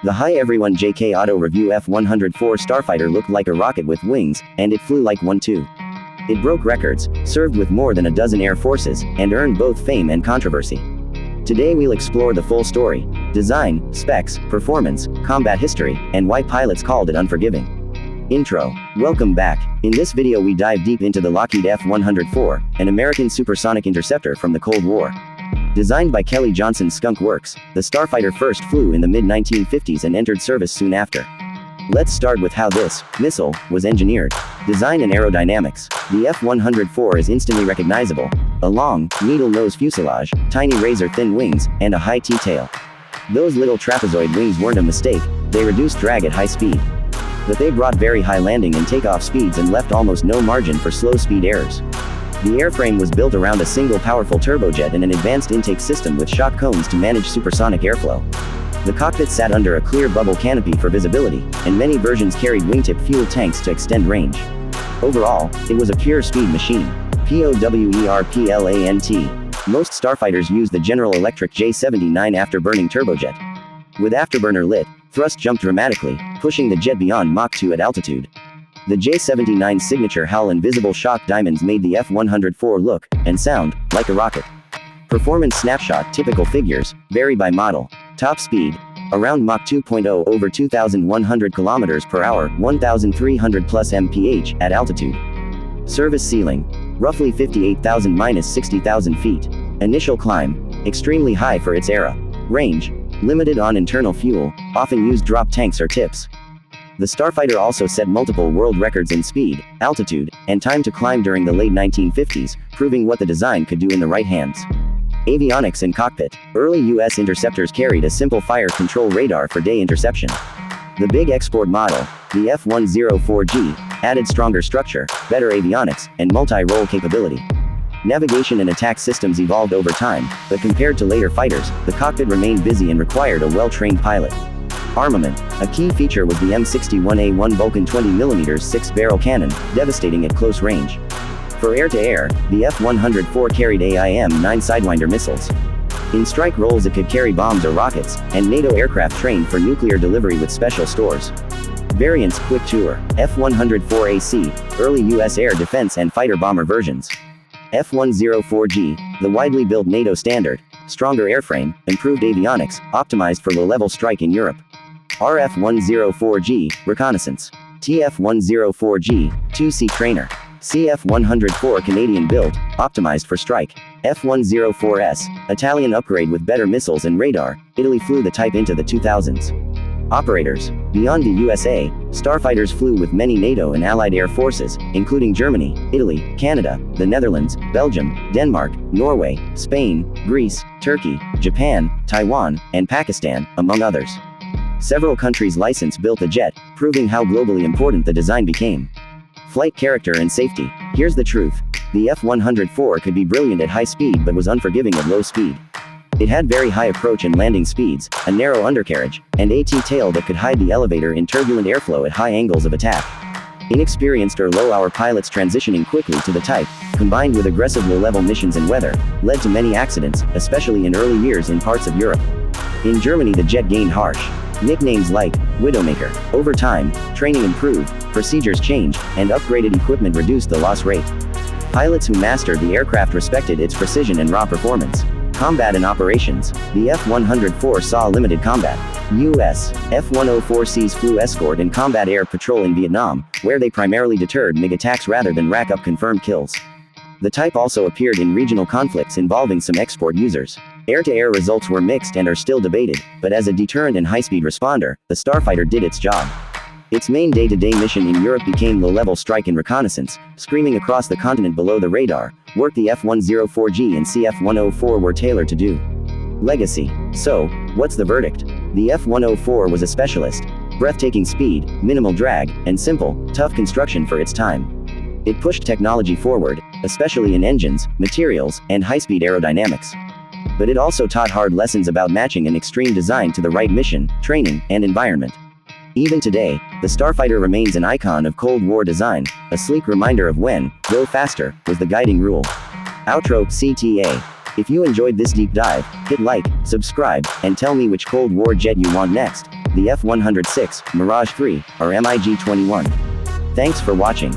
The Hi Everyone JK Auto Review F-104 Starfighter looked like a rocket with wings, and it flew like one too. It broke records, served with more than a dozen air forces, and earned both fame and controversy. Today we'll explore the full story: design, specs, performance, combat history, and why pilots called it unforgiving. Intro. Welcome back. In this video we dive deep into the Lockheed F-104, an American supersonic interceptor from the Cold War. Designed by Kelly Johnson's Skunk Works, the Starfighter first flew in the mid-1950s and entered service soon after. Let's start with how this missile was engineered. Design and aerodynamics. The F-104 is instantly recognizable. A long, needle-nose fuselage, tiny razor-thin wings, and a high T-tail. Those little trapezoid wings weren't a mistake, they reduced drag at high speed. But they brought very high landing and takeoff speeds and left almost no margin for slow-speed errors. The airframe was built around a single powerful turbojet and an advanced intake system with shock cones to manage supersonic airflow. The cockpit sat under a clear bubble canopy for visibility, and many versions carried wingtip fuel tanks to extend range. Overall, it was a pure speed machine. POWERPLANT. Most starfighters use the General Electric J-79 afterburning turbojet. With afterburner lit, thrust jumped dramatically, pushing the jet beyond Mach 2 at altitude. The J-79's signature howl and visible shock diamonds made the F-104 look, and sound, like a rocket. Performance snapshot. Typical figures vary by model. Top speed, around Mach 2.0 over 2,100 km per hour, 1,300 plus mph at altitude. Service ceiling, roughly 58,000 - 60,000 feet. Initial climb, extremely high for its era. Range, limited on internal fuel, often used drop tanks or tips. The Starfighter also set multiple world records in speed, altitude, and time to climb during the late 1950s, proving what the design could do in the right hands. Avionics and cockpit. Early U.S. interceptors carried a simple fire control radar for day interception. The big export model, the F-104G, added stronger structure, better avionics, and multi-role capability. Navigation and attack systems evolved over time, but compared to later fighters, the cockpit remained busy and required a well-trained pilot. Armament. A key feature was the M61A1 Vulcan 20mm 6-barrel cannon, devastating at close range. For air-to-air, the F-104 carried AIM-9 Sidewinder missiles. In strike roles it could carry bombs or rockets, and NATO aircraft trained for nuclear delivery with special stores. Variants. Quick tour. F-104AC, early U.S. air defense and fighter bomber versions. F-104G, the widely built NATO standard, stronger airframe, improved avionics, optimized for low-level strike in Europe. RF-104G, reconnaissance. TF-104G, 2C trainer. CF-104 Canadian built, optimized for strike. F-104S, Italian upgrade with better missiles and radar, Italy flew the type into the 2000s. Operators. Beyond the USA, starfighters flew with many NATO and Allied air forces, including Germany, Italy, Canada, the Netherlands, Belgium, Denmark, Norway, Spain, Greece, Turkey, Japan, Taiwan, and Pakistan, among others. Several countries license-built the jet, proving how globally important the design became. Flight character and safety. Here's the truth. The F-104 could be brilliant at high speed but was unforgiving at low speed. It had very high approach and landing speeds, a narrow undercarriage, and a T-tail that could hide the elevator in turbulent airflow at high angles of attack. Inexperienced or low-hour pilots transitioning quickly to the type, combined with aggressive low-level missions and weather, led to many accidents, especially in early years in parts of Europe. In Germany the jet gained harsh nicknames like Widowmaker. Over time, training improved, procedures changed, and upgraded equipment reduced the loss rate. Pilots who mastered the aircraft respected its precision and raw performance. Combat and operations. The F-104 saw limited combat. U.S. F-104Cs flew escort and combat air patrol in Vietnam, where they primarily deterred MiG attacks rather than rack up confirmed kills. The type also appeared in regional conflicts involving some export users. Air-to-air results were mixed and are still debated, but as a deterrent and high-speed responder, the Starfighter did its job. Its main day-to-day mission in Europe became low-level strike and reconnaissance, screaming across the continent below the radar, work the F-104G and CF-104 were tailored to do. Legacy. So, what's the verdict? The F-104 was a specialist. Breathtaking speed, minimal drag, and simple, tough construction for its time. It pushed technology forward, especially in engines, materials, and high-speed aerodynamics. But it also taught hard lessons about matching an extreme design to the right mission, training, and environment. Even today, the Starfighter remains an icon of Cold War design, a sleek reminder of when, go faster, was the guiding rule. Outro. CTA. If you enjoyed this deep dive, hit like, subscribe, and tell me which Cold War jet you want next. the F-106, Mirage 3, or MiG-21. Thanks for watching.